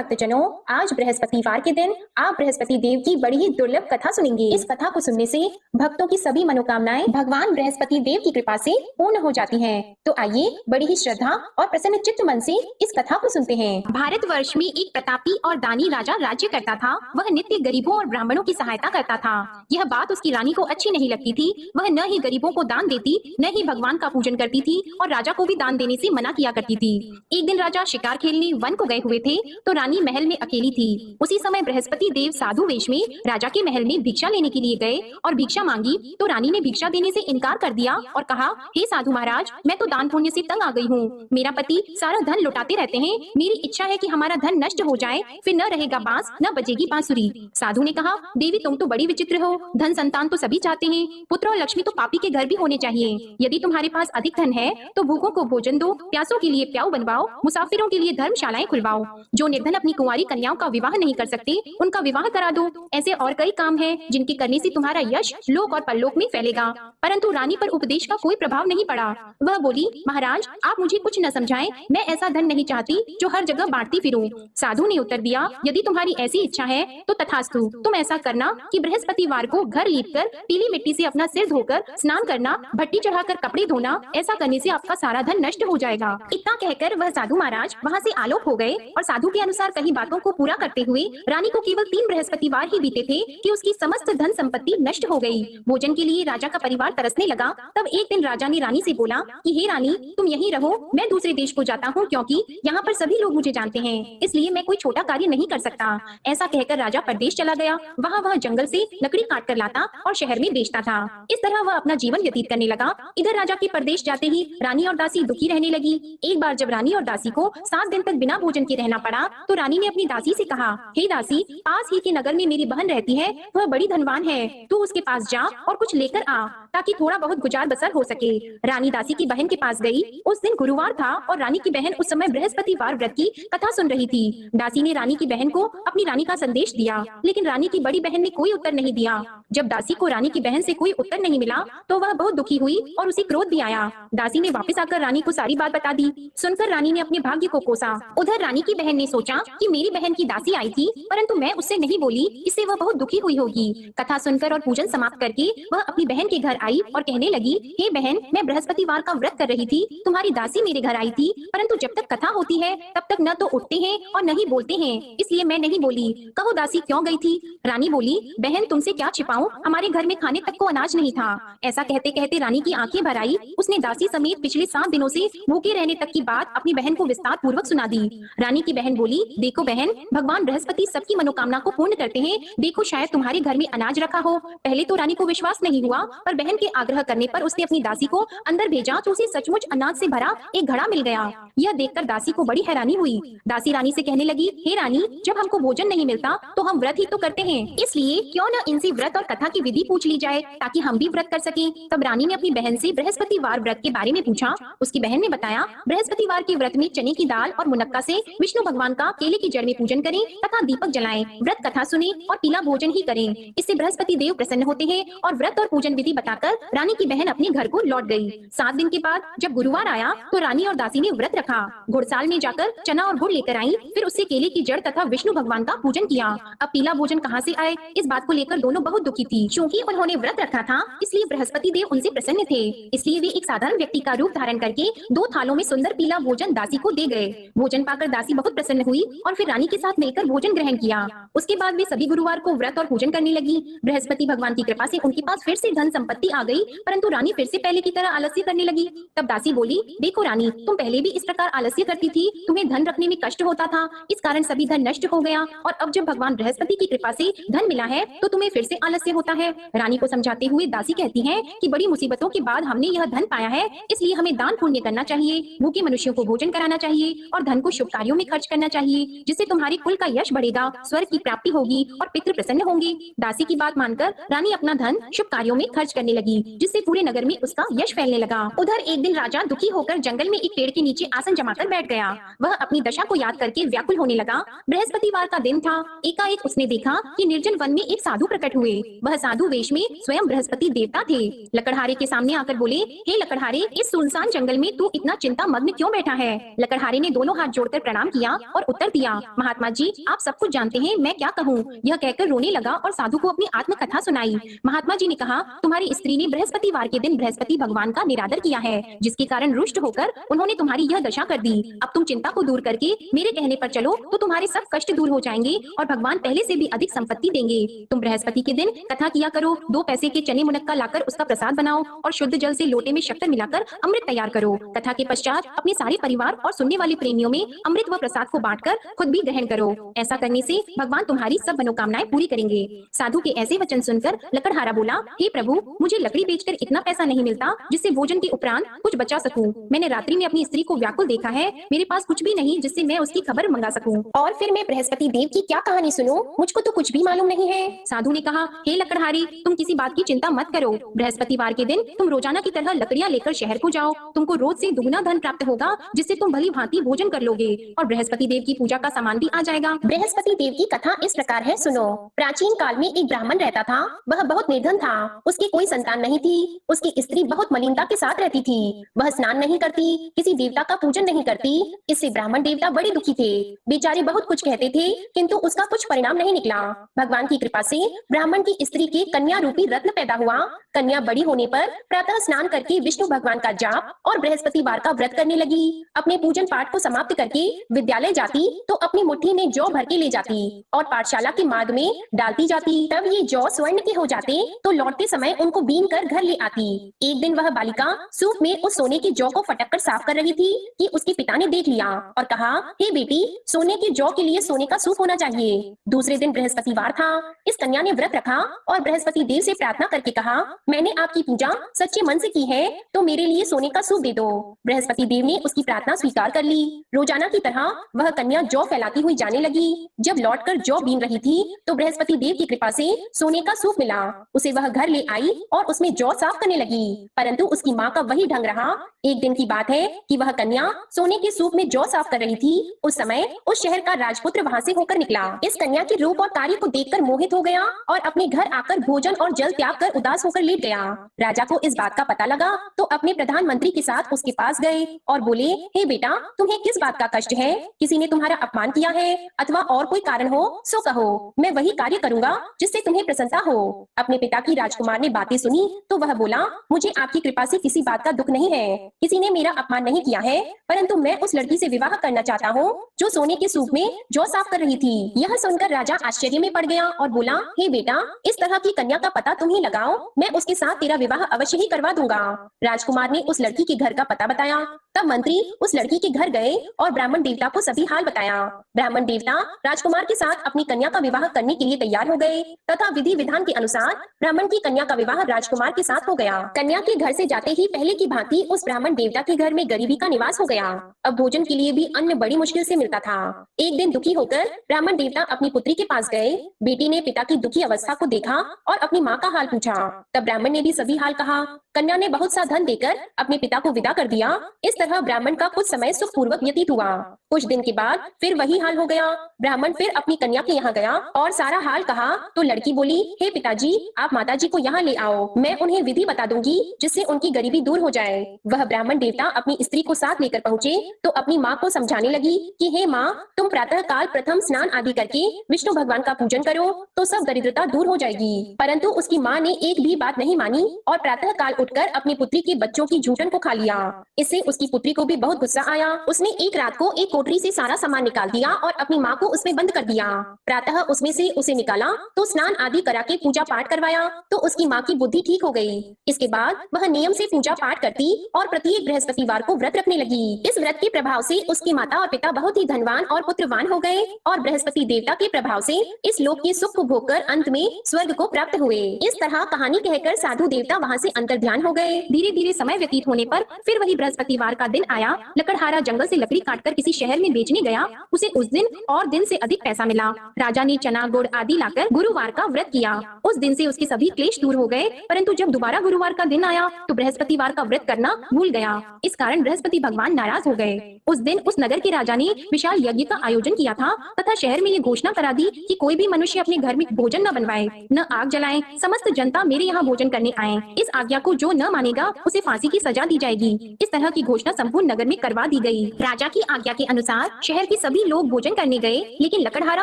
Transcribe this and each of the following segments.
भक्तजनों, आज बृहस्पतिवार के दिन आप बृहस्पति देव की बड़ी ही दुर्लभ कथा सुनेंगे। इस कथा को सुनने से भक्तों की सभी मनोकामनाएं भगवान बृहस्पति देव की कृपा से पूर्ण हो जाती हैं। तो आइए बड़ी ही श्रद्धा और प्रसन्न चित्त मन से इस कथा को सुनते हैं। भारतवर्ष में एक प्रतापी और दानी राजा राज्य करता था। वह नित्य गरीबों और ब्राह्मणों की सहायता करता था। यह बात उसकी रानी को अच्छी नहीं लगती थी। वह न ही गरीबों को दान देती, न ही भगवान का पूजन करती थी और राजा को भी दान देने से मना किया करती थी। एक दिन राजा शिकार खेलने वन को गए हुए थे तो रानी महल में अकेली थी। उसी समय बृहस्पति देव साधु वेश में राजा के महल में भिक्षा लेने के लिए गए और भिक्षा मांगी तो रानी ने भिक्षा देने से इनकार कर दिया और कहा, हे साधु महाराज, मैं तो दान पुण्य से तंग आ गई हूँ। मेरा पति सारा धन लुटाते रहते हैं। मेरी इच्छा है कि हमारा धन नष्ट हो जाए, फिर न रहेगा बांस न बजेगी बांसुरी। साधु ने कहा, देवी तुम तो बड़ी विचित्र हो। धन संतान तो सभी चाहते हैं, पुत्र और लक्ष्मी तो पापी के घर भी होने चाहिए। यदि तुम्हारे पास अधिक धन है तो भूखों को भोजन दो, प्यासों के लिए प्याऊ बनवाओ, मुसाफिरों के लिए धर्मशालाएं खुलवाओ। जो निर्धन अपनी कुंवारी कन्याओं का विवाह नहीं कर सकते उनका विवाह करा दो। ऐसे और कई काम हैं जिनके करने से तुम्हारा यश लोक और परलोक में फैलेगा। परंतु रानी पर उपदेश का कोई प्रभाव नहीं पड़ा। वह बोली, महाराज आप मुझे कुछ न समझाएं, मैं ऐसा धन नहीं चाहती जो हर जगह बांटती फिरूं। साधु ने उत्तर दिया, यदि तुम्हारी ऐसी इच्छा है तो तथास्तु। तुम ऐसा करना कि बृहस्पतिवार को घर लीपकर पीली मिट्टी से अपना सिर धोकर स्नान करना, भट्टी चढ़ाकर कपड़े धोना। ऐसा करने से आपका सारा धन नष्ट हो जाएगा। इतना कहकर वह साधु महाराज वहाँ से आलोक हो गए और साधु के अनुसार कई बातों को पूरा करते हुए रानी को केवल 3 बृहस्पतिवार ही बीते थे कि उसकी समस्त धन संपत्ति नष्ट हो गई। भोजन के लिए राजा का परिवार तरसने लगा। तब एक दिन राजा ने रानी से बोला कि हे रानी, तुम यहीं रहो, मैं दूसरे देश को जाता हूँ क्योंकि यहाँ पर सभी लोग मुझे जानते हैं, इसलिए मैं कोई छोटा कार्य नहीं कर सकता। ऐसा कहकर राजा परदेश चला गया। वहाँ वह जंगल से लकड़ी काट कर लाता और शहर में बेचता था। इस तरह वह अपना जीवन व्यतीत करने लगा। इधर राजा के परदेश जाते ही रानी और दासी दुखी रहने लगी। एक बार जब रानी और दासी को 7 दिन तक बिना भोजन के रहना पड़ा तो रानी ने अपनी दासी से कहा, हे दासी, पास ही के नगर में मेरी बहन रहती है, वह बड़ी धनवान है, तू उसके पास जा और कुछ लेकर आ ताकि थोड़ा बहुत गुजार बसर हो सके। रानी दासी की बहन के पास गई। उस दिन गुरुवार था और रानी की बहन उस समय बृहस्पतिवार व्रत की कथा सुन रही थी। दासी ने रानी की बहन को अपनी रानी का संदेश दिया, लेकिन रानी की बड़ी बहन ने कोई उत्तर नहीं दिया। जब दासी को रानी की बहन से कोई उत्तर नहीं मिला तो वह बहुत दुखी हुई और उसे क्रोध भी आया। दासी ने वापस आकर रानी को सारी बात बता दी। सुनकर रानी ने अपने भाग्य को कोसा। उधर रानी की बहन ने सोचा कि मेरी बहन की दासी आई थी परंतु मैं उससे नहीं बोली, इससे वह बहुत दुखी हुई होगी। कथा सुनकर और पूजन समाप्त करके वह अपनी बहन के घर आई और कहने लगी, हे बहन, मैं बृहस्पतिवार का व्रत कर रही थी, तुम्हारी दासी मेरे घर आई थी, परंतु जब तक कथा होती है तब तक न तो उठते हैं और न ही बोलते हैं, इसलिए मैं नहीं बोली। कहो दासी क्यों गई थी? रानी बोली, बहन तुमसे क्या छिपाऊं, हमारे घर में खाने तक को अनाज नहीं था। ऐसा कहते कहते रानी की आंखें भर आई। उसने दासी समेत पिछले 7 दिनों से भूखे रहने तक की बात अपनी बहन को विस्तार पूर्वक सुना दी। रानी की बहन बोली, देखो बहन, भगवान बृहस्पति सबकी मनोकामना को पूर्ण करते हैं। देखो शायद तुम्हारे घर में अनाज रखा हो। पहले तो रानी को विश्वास नहीं हुआ, पर बहन के आग्रह करने पर उसने अपनी दासी को अंदर भेजा तो उसे सचमुच अनाज से भरा एक घड़ा मिल गया। यह देखकर दासी को बड़ी हैरानी हुई। दासी रानी से कहने लगी, हे रानी, जब हमको भोजन नहीं मिलता तो हम व्रत ही तो करते हैं, इसलिए क्यों न इनसे व्रत और कथा की विधि पूछ ली जाए ताकि हम भी व्रत कर सकें। तब रानी ने अपनी बहन से बृहस्पतिवार व्रत के बारे में पूछा। उसकी बहन ने बताया, बृहस्पतिवार के व्रत में चने की दाल और मुनक्का से विष्णु भगवान का केले की जड़ में पूजन करें तथा दीपक जलाएं, व्रत कथा सुने और पीला भोजन ही करें। इससे बृहस्पति देव प्रसन्न होते हैं। और व्रत और पूजन विधि बताकर रानी की बहन अपने घर को लौट गई। 7 दिन के बाद जब गुरुवार आया तो रानी और दासी ने व्रत रखा। घुड़साल में जाकर चना और गुड़ लेकर आई, फिर उससे केले की जड़ तथा विष्णु भगवान का पूजन किया। अब पीला भोजन कहाँ से आए, इस बात को लेकर दोनों बहुत दुखी थी। क्योंकि उन्होंने व्रत रखा था इसलिए बृहस्पति देव उनसे प्रसन्न थे, इसलिए वे एक साधारण व्यक्ति का रूप धारण करके 2 थालों में सुंदर पीला भोजन दासी को दे गए। भोजन पाकर दासी बहुत प्रसन्न हुई और फिर रानी के साथ मिलकर भोजन ग्रहण किया। उसके बाद वे सभी गुरुवार को व्रत और पूजन करने लगी। बृहस्पति भगवान की कृपा से उनके पास फिर से धन संपत्ति आ गई, परंतु रानी फिर से पहले की तरह आलस्य करने लगी। तब दासी बोली, देखो रानी, तुम पहले भी इस प्रकार आलस्य करती थी, तुम्हें धन रखने में कष्ट होता था, इस कारण सभी धन नष्ट हो गया, और अब जब भगवान बृहस्पति की कृपा से धन मिला है तो तुम्हें फिर से आलस्य होता है। रानी को समझाते हुए दासी कहती है कि बड़ी मुसीबतों के बाद हमने यह धन पाया है, इसलिए हमें दान पुण्य करना चाहिए, भूखे मनुष्यों को भोजन कराना चाहिए और धन को शुभ कार्यों में खर्च करना चाहिए, जिससे तुम्हारे कुल का यश बढ़ेगा, स्वर्ग की प्राप्ति होगी और पितृ प्रसन्न होंगे। दासी की बात मानकर रानी अपना धन शुभ कार्यों में खर्च करने लगी, जिससे पूरे नगर में उसका यश फैलने लगा। उधर एक दिन राजा दुखी होकर जंगल में एक पेड़ के नीचे आसन जमाकर बैठ गया। वह अपनी दशा को याद करके व्याकुल होने लगा। बृहस्पतिवार का दिन था। एकाएक उसने देखा कि निर्जन वन में एक साधु प्रकट हुए। वह साधु वेश में स्वयं बृहस्पति देवता थे। लकड़हारे के सामने आकर बोले, हे लकड़हारे, इस सुनसान जंगल में तू इतना चिंता मग्न क्यों बैठा है? लकड़हारे ने दोनों हाथ जोड़कर प्रणाम किया और उत्तर दिया। महात्मा जी, आप सब कुछ जानते हैं, मैं क्या कहूँ। यह कहकर रोने लगा और साधु को अपनी आत्मकथा सुनाई। महात्मा जी ने कहा, तुम्हारी स्त्री ने बृहस्पतिवार के दिन बृहस्पति भगवान का निरादर किया है, जिसके कारण रुष्ट होकर उन्होंने तुम्हारी यह दशा कर दी। अब तुम चिंता को दूर करके मेरे कहने पर चलो तो तुम्हारे सब कष्ट दूर हो जाएंगे और भगवान पहले से भी अधिक संपत्ति देंगे। तुम बृहस्पति के दिन कथा किया करो, 2 पैसे के चने मुनक्का लाकर उसका प्रसाद बनाओ और शुद्ध जल से लोटे में शक्कर मिलाकर अमृत तैयार करो। कथा के पश्चात अपने सारे परिवार और सुनने वाले प्रेमियों में अमृत व प्रसाद को बांटकर खुद भी ग्रहण करो। ऐसा करने से भगवान तुम्हारी सब मनोकामनाएं पूरी करेंगे। साधु के ऐसे वचन सुनकर लकड़हारा बोला, हे प्रभु, मुझे लकड़ी बेचकर इतना पैसा नहीं मिलता जिससे भोजन के उपरांत कुछ बचा सकूं। मैंने रात्रि में अपनी स्त्री को व्याकुल देखा है, मेरे पास कुछ भी नहीं जिससे मैं उसकी खबर मंगा सकूं। और फिर मैं बृहस्पति देव की क्या कहानी सुनूं? मुझको तो कुछ भी मालूम नहीं है। साधु ने कहा, हे लकड़हारी, तुम किसी बात की चिंता मत करो। बृहस्पतिवार के दिन तुम रोजाना की तरह लकड़ियां लेकर शहर को जाओ। तुमको रोज से दुगुना धन प्राप्त होगा, जिससे तुम भली भांति भोजन कर लोगे और बृहस्पति देव की पूजा का सामान भी आ जाएगा। बृहस्पति देव की कथा इस प्रकार है, सुनो। प्राचीन काल में एक ब्राह्मण रहता था। वह बहुत निर्धन था, उसकी कोई संतान नहीं थी। उसकी स्त्री बहुत मलिनता के साथ रहती थी। वह स्नान नहीं करती, किसी देवता का पूजन नहीं करती। इससे ब्राह्मण देवता बड़े दुखी थे। बेचारे बहुत कुछ कहते थे, किंतु उसका कुछ परिणाम नहीं निकला। भगवान की कृपा से ब्राह्मण की स्त्री के कन्या रूपी रत्न पैदा हुआ। कन्या बड़ी होने पर प्रातः स्नान करके विष्णु भगवान का जाप और बृहस्पतिवार का व्रत करने लगी। अपने पूजन पाठ को समाप्त करके विद्यालय जाती तो अपनी मुट्ठी में जौ भर के ले जाती और पाठशाला के मार्ग में डालती जाती। तब ये जौ स्वर्ण के हो जाते तो लौटते समय उनको बीन कर घर ले आती। एक दिन वह बालिका सूप में उस सोने के जौ को फटक कर साफ कर रही थी कि उसके पिता ने देख लिया और कहा, हे बेटी, सोने के जौ के लिए सोने का सूप होना चाहिए। दूसरे दिन बृहस्पतिवार था। इस कन्या ने व्रत रखा और बृहस्पति देव से प्रार्थना करके कहा, मैंने आपकी पूजा सच्चे मन से की है तो मेरे लिए सोने का सूप दे दो। बृहस्पति देव ने उसकी प्रार्थना स्वीकार कर ली। रोजाना की तरह वह कन्या जौ फैलाती हुई जाने लगी। जब लौटकर जौ बीन रही थी तो बृहस्पति देव की कृपा से सोने का सूप मिला। उसे वह घर ले आई और उसमें जौ साफ करने लगी, परंतु उसकी माँ का वही ढंग रहा। एक दिन की बात है कि वह कन्या सोने के सूप में जौ साफ कर रही थी। उस समय उस शहर का राजपुत्र वहां से होकर निकला। इस कन्या के रूप और कार्य को देखकर मोहित हो गया और अपने घर आकर भोजन और जल त्याग कर उदास होकर लेट गया। राजा को इस बात का पता लगा तो अपने प्रधानमंत्री के साथ उसके पास गए और बोले, हे बेटा, तुम्हें किस बात का कष्ट है? किसी ने तुम्हारा अपमान किया है अथवा और कोई कारण हो सो कहो, मैं वही कार्य करूंगा जिससे तुम्हें प्रसन्नता हो। अपने पिता की राजकुमार ने बातें सुनी तो वह बोला, मुझे आपकी कृपा से किसी बात का दुख नहीं है। किसी ने मेरा अपमान नहीं किया है, परंतु मैं उस लड़की से विवाह करना चाहता हूँ जो सोने के सूप में जौ साफ कर रही थी। यह सुनकर राजा आश्चर्य में पड़ गया और बोला, हे बेटा, इस तरह की कन्या का पता तुम ही लगाओ, मैं उसके साथ तेरा विवाह अवश्य ही करवा दूंगा। राजकुमार ने उस लड़की के घर का पता बताया। तब मंत्री उस लड़की के घर गए और ब्राह्मण देवता को सभी हाल बताया। ब्राह्मण देवता राजकुमार के साथ अपनी कन्या का विवाह करने के लिए तैयार हो गए तथा विधि विधान के अनुसार ब्राह्मण की कन्या का विवाह राजकुमार के साथ हो गया। कन्या के घर से जाते ही पहले की भांति उस ब्राह्मण देवता के घर में गरीबी का निवास हो गया। अब भोजन के लिए भी अन्न बड़ी मुश्किल से मिलता था। एक दिन दुखी होकर ब्राह्मण देवता अपनी पुत्री के पास गए। बेटी ने पिता की दुखी अवस्था को देखा और अपनी माँ का हाल पूछा। तब ब्राह्मण ने भी सभी हाल कहा। कन्या ने बहुत सा धन देकर अपने पिता को विदा कर दिया। इस तरह ब्राह्मण का कुछ समय सुखपूर्वक व्यतीत हुआ। कुछ दिन के बाद फिर वही हाल हो गया। ब्राह्मण फिर अपनी कन्या के यहाँ गया और सारा हाल कहा तो लड़की बोली, हे पिताजी, आप माताजी को यहाँ ले आओ, मैं उन्हें विधि बता दूंगी जिससे उनकी गरीबी दूर हो जाए। वह ब्राह्मण देवता अपनी स्त्री को साथ लेकर पहुँचे तो अपनी माँ को समझाने लगी कि हे माँ, तुम प्रातः काल प्रथम स्नान आदि करके विष्णु भगवान का पूजन करो तो सब दरिद्रता दूर हो जाएगी। परंतु उसकी माँ ने एक भी बात नहीं मानी और प्रातः काल उठकर अपनी पुत्री के बच्चों की झूठन को खा लिया। इससे उसकी पुत्री को भी बहुत गुस्सा आया। उसने एक रात को एक कोठरी से सारा सामान निकाल दिया और अपनी माँ को उसमें बंद कर दिया। प्रातः उसमें से उसे निकाला तो स्नान आदि करा के पूजा पाठ करवाया तो उसकी माँ की बुद्धि ठीक हो गई। इसके बाद वह नियम से पूजा पाठ करती और प्रत्येक बृहस्पतिवार को व्रत रखने लगी। इस व्रत के प्रभाव से उसकी माता और पिता बहुत ही धनवान और पुत्रवान हो गए और बृहस्पति देवता के प्रभाव से इस लोक के सुख को भोगकर अंत में स्वर्ग को प्राप्त हुए। इस तरह कहानी कहकर साधु देवता वहाँ से अंतर्ध्यान हो गए। धीरे धीरे समय व्यतीत होने पर फिर वही बृहस्पतिवार का दिन आया। लकड़हारा जंगल से लकड़ी काटकर किसी शहर में बेचने गया। उसे उस दिन और दिन से अधिक पैसा मिला। राजा ने चना गुड़ आदि लाकर गुरुवार का व्रत किया। उस दिन से उसके सभी क्लेश दूर हो गए, परंतु जब दोबारा गुरुवार का दिन आया तो बृहस्पतिवार का व्रत करना भूल गया। इस कारण बृहस्पति भगवान नाराज हो गए। उस दिन उस नगर के राजा ने विशाल यज्ञ का आयोजन किया था तथा शहर में ये घोषणा करा दी कि कोई भी मनुष्य अपने घर में भोजन न बनवाए, न आग जलाए, समस्त जनता मेरे यहाँ भोजन करने आए। इस आज्ञा को जो न मानेगा उसे फांसी की सजा दी जाएगी। इस तरह की घोषणा व्यवस्था संपूर्ण नगर में करवा दी गई। राजा की आज्ञा के अनुसार शहर के सभी लोग भोजन करने गए, लेकिन लकड़हारा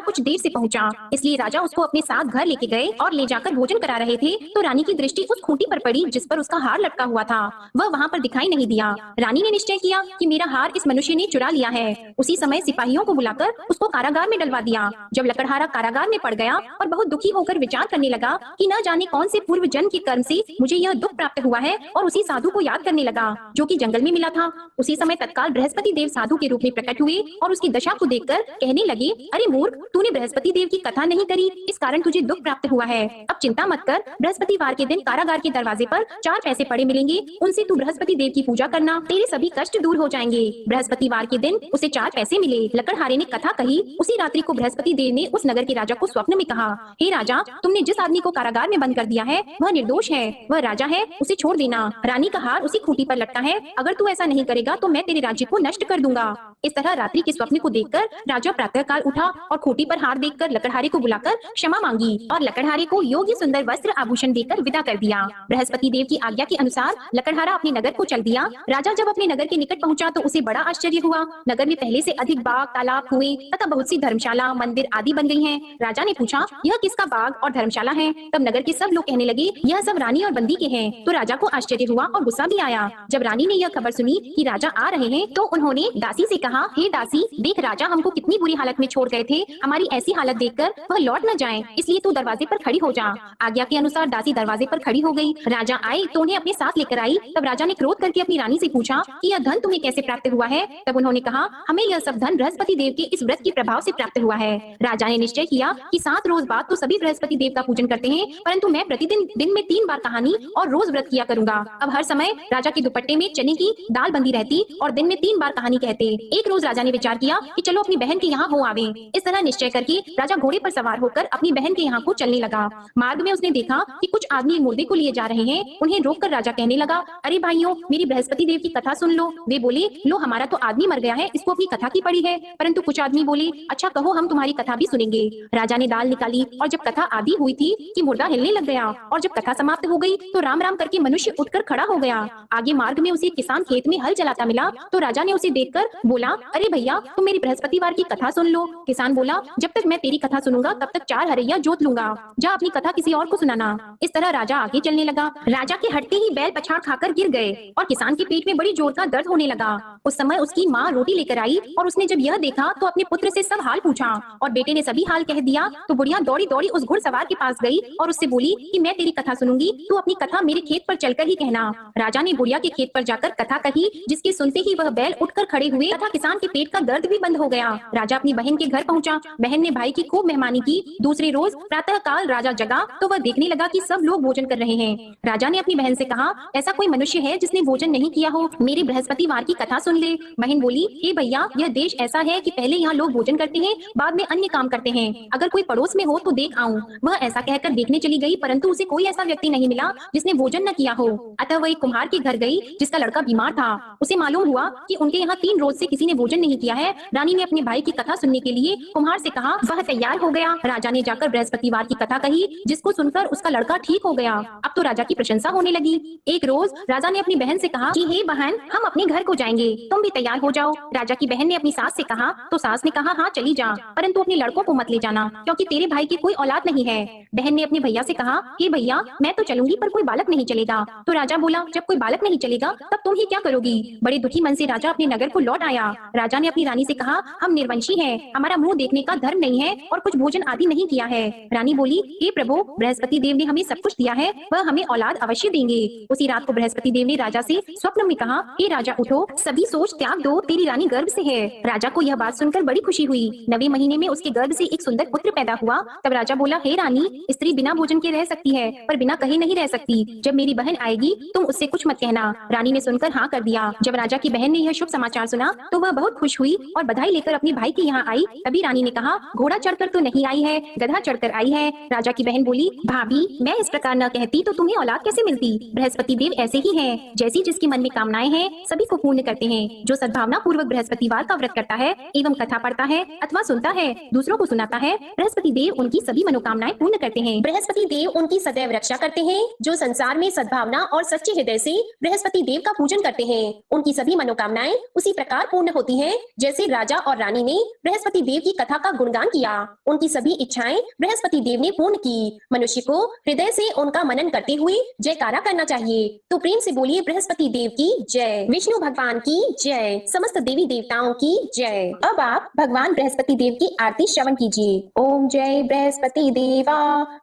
कुछ देर से पहुंचा, इसलिए राजा उसको अपने साथ घर लेके गए और ले जाकर भोजन करा रहे थे तो रानी की दृष्टि उस खूंटी पर पड़ी जिस पर उसका हार लटका हुआ था। वह वहाँ पर दिखाई नहीं दिया। रानी ने निश्चय किया कि मेरा हार इस मनुष्य ने चुरा लिया है। उसी समय सिपाहियों को बुलाकर उसको कारागार में डलवा दिया। जब लकड़हारा कारागार में पड़ गया और बहुत दुखी होकर विचार करने लगा कि न जाने कौन से पूर्व जन्म के कर्म से मुझे यह दुख प्राप्त हुआ है, और उसी साधु को याद करने लगा जो कि जंगल में मिला था। उसी समय तत्काल बृहस्पति देव साधु के रूप में प्रकट हुए और उसकी दशा को देखकर कहने लगे, अरे मूर्ख, तूने बृहस्पति देव की कथा नहीं करी, इस कारण तुझे दुख प्राप्त हुआ है। अब चिंता मत कर, बृहस्पतिवार के दिन कारागार के दरवाजे पर 4 पैसे पड़े मिलेंगे, उनसे तू बृहस्पति देव की पूजा करना, तेरे सभी कष्ट दूर हो जाएंगे। बृहस्पतिवार के दिन उसे 4 पैसे मिले। लकड़हारे ने कथा कही। उसी रात्रि को बृहस्पति देव ने उस नगर के राजा को स्वप्न में कहा, हे राजा, तुमने जिस आदमी को कारागार में बंद कर दिया है वह निर्दोष है, वह राजा है, उसे छोड़ देना। रानी का हार उसी खूंटी पर लटका है, अगर तू ऐसा नहीं करेगा तो मैं तेरे राज्य को नष्ट कर दूंगा। इस तरह रात्रि के स्वप्न को देखकर राजा प्रातःकाल उठा और खूंटी पर हार देखकर लकड़हारे को बुलाकर क्षमा मांगी और लकड़हारे को योग्य सुंदर वस्त्र आभूषण देकर विदा कर दिया। बृहस्पति देव की आज्ञा के अनुसार लकड़हारा अपने नगर को चल दिया। राजा जब अपने नगर के निकट पहुंचा तो उसे बड़ा आश्चर्य हुआ। नगर में पहले से अधिक बाग, तालाब, कुएं तथा बहुत सी धर्मशाला, मंदिर आदि बन गई हैं। राजा ने पूछा, यह किसका बाग और धर्मशाला है? तब नगर के सब लोग कहने लगे, यह सब रानी और बंदी के हैं। तो राजा को आश्चर्य हुआ और गुस्सा भी आया। जब रानी ने यह खबर सुनी कि राजा आ रहे हैं तो उन्होंने दासी से कहा, हे दासी, देख राजा हमको कितनी बुरी हालत में छोड़ गए थे, हमारी ऐसी हालत देखकर वह लौट न जाएं, इसलिए तू दरवाजे पर खड़ी हो जा। आज्ञा के अनुसार दासी दरवाजे पर खड़ी हो गई। राजा आए तो उन्हें अपने साथ लेकर आई। तब राजा ने क्रोध करके अपनी रानी से पूछा कि यह धन तुम्हें कैसे प्राप्त हुआ है? तब उन्होंने कहा, हमें यह सब धन बृहस्पति देव के इस व्रत के प्रभाव से प्राप्त हुआ है। राजा ने निश्चय किया कि 7 रोज बाद तो सभी बृहस्पति देव का पूजन करते हैं, परंतु मैं प्रतिदिन दिन में 3 बार कहानी और रोज व्रत किया करूंगा। अब हर समय राजा के दुपट्टे में चने की दाल बंदी रहती और दिन में 3 बार कहानी कहते। एक रोज राजा ने विचार किया कि चलो अपनी बहन के यहाँ हो आवे। इस तरह निश्चय करके राजा घोड़े पर सवार होकर अपनी बहन के यहाँ को चलने लगा। मार्ग में उसने देखा कि कुछ आदमी मुर्दे को लिए जा रहे हैं। उन्हें रोककर राजा कहने लगा, अरे भाइयों, मेरी बृहस्पति देव की कथा सुन लो। वे बोले, लो, हमारा तो आदमी मर गया है, इसको अपनी कथा की पड़ी है। परंतु कुछ आदमी बोले, अच्छा कहो, हम तुम्हारी कथा भी सुनेंगे। राजा ने दाल निकाली और जब कथा आदि हुई थी कि मुर्दा हिलने लग गया, और जब कथा समाप्त हो गई तो राम राम करके मनुष्य उठकर खड़ा हो गया। आगे मार्ग में उसे किसान खेत में हल चलाता मिला तो राजा ने उसे देखकर बोला, अरे भैया, तुम मेरी बृहस्पतिवार की कथा सुन लो। किसान बोला, जब तक मैं तेरी कथा सुनूंगा तब तक 4 हरैया जोत लूंगा, जा अपनी कथा किसी और को सुनाना। इस तरह राजा आगे चलने लगा। राजा के हटते ही बैल पछाड़ खाकर गिर गए और किसान के पेट में बड़ी जोर का दर्द होने लगा। उस समय उसकी माँ रोटी लेकर आई और उसने जब यह देखा तो अपने पुत्र से सब हाल पूछा और बेटे ने सभी हाल कह दिया। तो बुढ़िया दौड़ी दौड़ी उस घुड़सवार के पास गई और उससे बोली कि मैं तेरी कथा सुनूंगी, तू अपनी कथा मेरे खेत पर चलकर ही कहना। राजा ने बुढ़िया के खेत पर जाकर कथा कही, जिसके सुनते ही वह बैल उठकर खड़े हुए तथा किसान के पेट का दर्द भी बंद हो गया। राजा अपनी बहन के घर पहुंचा। बहन ने भाई की खूब मेहमानी की। दूसरे रोज प्रातः काल राजा जगा तो वह देखने लगा कि सब लोग भोजन कर रहे हैं। राजा ने अपनी बहन से कहा, ऐसा कोई मनुष्य है जिसने भोजन नहीं किया हो? मेरी बृहस्पतिवार की कथा सुन ले। बहन बोली, हे भैया, यह देश ऐसा है कि पहले यहाँ लोग भोजन करते हैं, बाद में अन्य काम करते हैं। अगर कोई पड़ोस में हो तो देख आऊं। वह ऐसा कहकर देखने चली गई, परंतु उसे कोई ऐसा व्यक्ति नहीं मिला जिसने भोजन न किया हो। अतः वह एक कुम्हार के घर गई जिसका लड़का बीमार था। उसे मालूम हुआ कि उनके यहाँ 3 रोज से किसी ने भोजन नहीं किया है। रानी ने अपने भाई की कथा सुनने के लिए कुम्हार से कहा, वह तैयार हो गया। राजा ने जाकर बृहस्पतिवार की कथा कही, जिसको सुनकर उसका लड़का ठीक हो गया। अब तो राजा की प्रशंसा होने लगी। एक रोज राजा ने अपनी बहन से कहा कि हे बहन, हम अपने घर को जाएंगे, तुम भी तैयार हो जाओ। राजा की बहन ने अपनी सास से कहा तो सास ने कहा, हाँ चली जा, परंतु अपने लड़कों को मत ले जाना, क्योंकि तेरे भाई की कोई औलाद नहीं है। बहन ने अपने भैया से कहा, हे भैया, मैं तो चलूंगी पर कोई बालक नहीं चलेगा। तो राजा बोला, जब कोई बालक नहीं चलेगा तब तुम ही क्या करोगी? बड़े दुखी मन से राजा अपने नगर को लौट आया। राजा ने अपनी रानी से कहा, हम निर्वंशी हैं, हमारा मुंह देखने का धर्म नहीं है और कुछ भोजन आदि नहीं किया है। रानी बोली, हे प्रभु, बृहस्पति देव ने हमें सब कुछ दिया है, वह हमें औलाद अवश्य देंगे। उसी रात को बृहस्पति देव ने राजा से स्वप्न में कहा, हे राजा उठो, सभी सोच त्याग दो, तेरी रानी गर्भ से है। राजा को यह बात सुनकर बड़ी खुशी हुई। 9वें महीने में उसके गर्भ से एक सुंदर पुत्र पैदा हुआ। तब राजा बोला, हे रानी, स्त्री बिना भोजन के रह सकती है पर बिना कहे नहीं रह सकती। जब मेरी बहन आएगी तुम उससे कुछ मत कहना। रानी ने सुनकर हाँ कर दिया। जब राजा की बहन ने यह शुभ समाचार सुना तो वह वह बहुत खुश हुई और बधाई लेकर अपने भाई के यहाँ आई। तभी रानी ने कहा, घोड़ा चढ़कर तो नहीं आई है, गधा चढ़कर आई है। राजा की बहन बोली, भाभी मैं इस प्रकार न कहती तो तुम्हें औलाद कैसे मिलती। बृहस्पति देव ऐसे ही हैं, जैसी जिसके मन में कामनाएं हैं सभी को पूर्ण करते हैं। जो सद्भावना पूर्वक बृहस्पतिवार का व्रत करता है एवं कथा पढ़ता है अथवा सुनता है, दूसरों को सुनाता है, बृहस्पति देव उनकी सभी मनोकामनाएं पूर्ण करते हैं। बृहस्पति देव उनकी सदैव रक्षा करते हैं। जो संसार में सद्भावना और सच्चे हृदय से बृहस्पति देव का पूजन करते हैं उनकी सभी मनोकामनाएं उसी प्रकार पूर्ण होती हैं जैसे राजा और रानी ने बृहस्पति देव की कथा का गुणगान किया। उनकी सभी इच्छाएं बृहस्पति देव ने पूर्ण की। मनुष्य को हृदय से उनका मनन करते हुए जयकारा करना चाहिए। तो प्रेम से बोलिए बृहस्पति देव की जय, विष्णु भगवान की जय, समस्त देवी देवताओं की जय। अब आप भगवान बृहस्पति देव की आरती श्रवण कीजिए। ओम जय बृहस्पति देवा,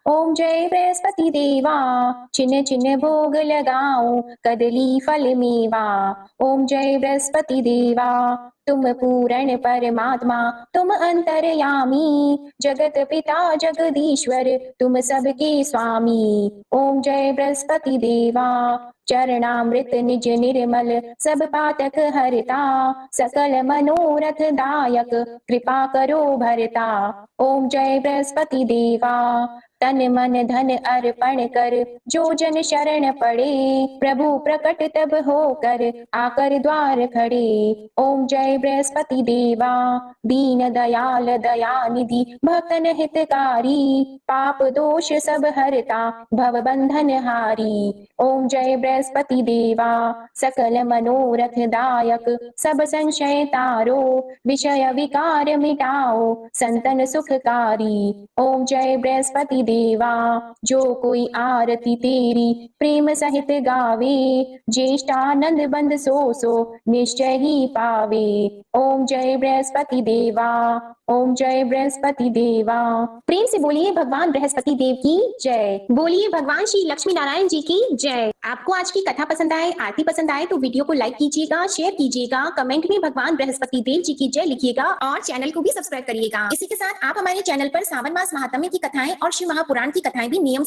ओम जय बृहस्पति देवा, चिन्ह चिन्ह भोग लगाऊं कदली फल मेवा। ओम जय बृहस्पति देवा, तुम पूर्ण परमात्मा, तुम अंतर्यामी, जगत पिता जगदीश्वर, तुम सबके स्वामी। ओम जय बृहस्पति देवा, चरणामृत निज निर्मल, सब पातक हरता, सकल मनोरथ दायक, कृपा करो भरता। ओम जय बृहस्पति देवा, तन मन धन अर्पण कर जो जन शरण पड़े, प्रभु प्रकट तब होकर आकर द्वार खड़े। ओम जय बृहस्पति देवा, दीन दयाल दयानिधि, भक्तन हितकारी, पाप दोष सब हरता, भव बंधन हारी। ओम जय बृहस्पति देवा, सकल मनोरथ दायक, सब संशय तारो, विषय विकार मिटाओ, संतन सुखकारी। ओम जय बृहस्पति देवा, जो कोई आरती तेरी प्रेम सहित गावे, ज्येष्ठानंद बंद सो निश्चय ही पावे। ओम जय बृहस्पति देवा, ओम जय बृहस्पति देवा। प्रेम से बोलिए भगवान बृहस्पति देव की जय, बोलिए भगवान श्री लक्ष्मी नारायण जी की जय। आपको आज की कथा पसंद आए, आरती पसंद आए तो वीडियो को लाइक कीजिएगा, शेयर कीजिएगा, कमेंट में भगवान बृहस्पति देव जी की जय लिखिएगा और चैनल को भी सब्सक्राइब करिएगा। इसी के साथ आप हमारे चैनल पर सावन मास महात्म्य की कथाएं और शिव महापुराण की कथाएं भी नियम